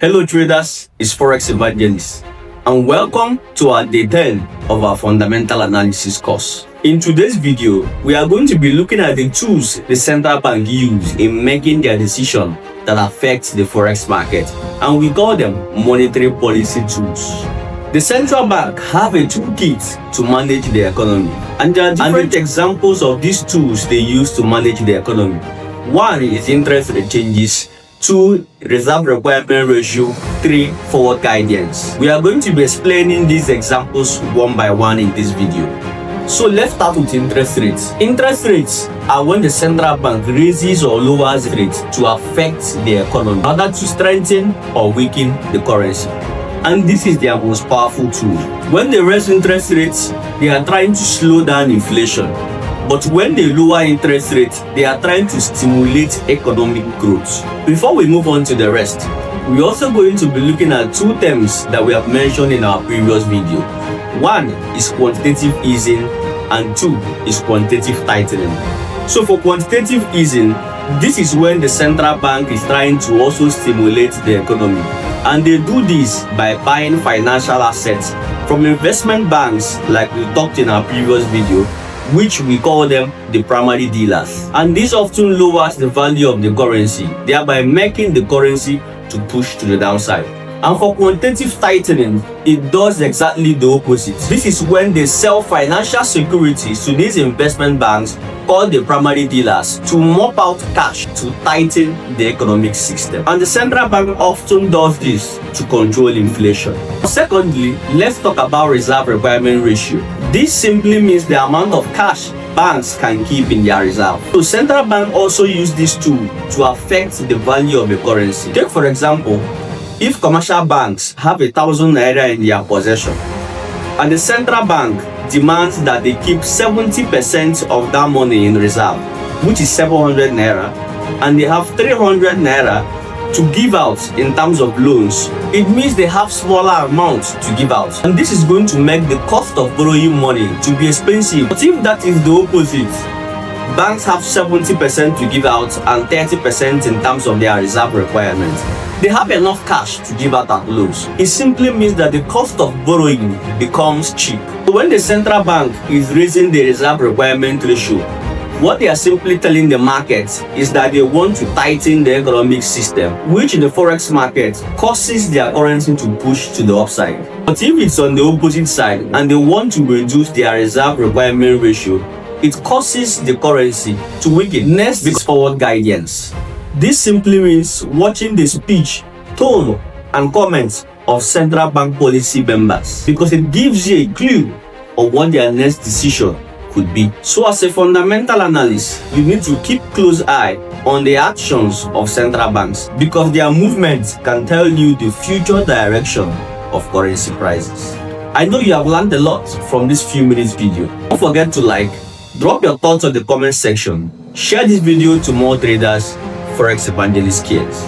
Hello traders, it's Forex Evangelist and welcome to our day 10 of our fundamental analysis course. In today's video, we are going to be looking at the tools the central bank use in making their decision that affects the Forex market, and we call them monetary policy tools. The central bank have a toolkit to manage the economy, and there are different examples of these tools they use to manage the economy. One is interest rate changes, 2. Reserve requirement ratio, 3. Forward guidance. We are going to be explaining these examples one by one in this video. So let's start with interest rates. Interest rates are when the central bank raises or lowers rates to affect the economy in order to strengthen or weaken the currency. And this is their most powerful tool. When they raise interest rates, they are trying to slow down inflation. But when they lower interest rates, they are trying to stimulate economic growth. Before we move on to the rest, we're also going to be looking at two terms that we have mentioned in our previous video. One is quantitative easing and 2 is quantitative tightening. So for quantitative easing, this is when the central bank is trying to also stimulate the economy. And they do this by buying financial assets from investment banks, like we talked in our previous video, which we call them the primary dealers. And this often lowers the value of the currency, thereby making the currency to push to the downside. And for quantitative tightening, it does exactly the opposite. This is when they sell financial securities to these investment banks called the primary dealers to mop out cash to tighten the economic system. And the central bank often does this to control inflation. Secondly, let's talk about reserve requirement ratio. This simply means the amount of cash banks can keep in their reserve. So central bank also use this tool to affect the value of the currency. Take for example, if commercial banks have 1,000 naira in their possession and the central bank demands that they keep 70% of that money in reserve, which is 700 naira, and they have 300 naira to give out in terms of loans, it means they have smaller amounts to give out, and this is going to make the cost of borrowing money to be expensive. But if that is the opposite, banks have 70% to give out and 30% in terms of their reserve requirements, they have enough cash to give out at loans. It simply means that the cost of borrowing becomes cheap. So when the central bank is raising the reserve requirement ratio, what they are simply telling the market is that they want to tighten the economic system, which in the forex market causes their currency to push to the upside. But if it's on the opposite side and they want to reduce their reserve requirement ratio, it causes the currency to weaken. Next is forward guidance. This simply means watching the speech, tone, and comments of central bank policy members, because it gives you a clue of what their next decision could be. So as a fundamental analyst, you need to keep close eye on the actions of central banks, because their movements can tell you the future direction of currency prices. I know you have learned a lot from this few minutes video. Don't forget to like, drop your thoughts on the comment section, share this video to more traders. Forex Evangelist cares.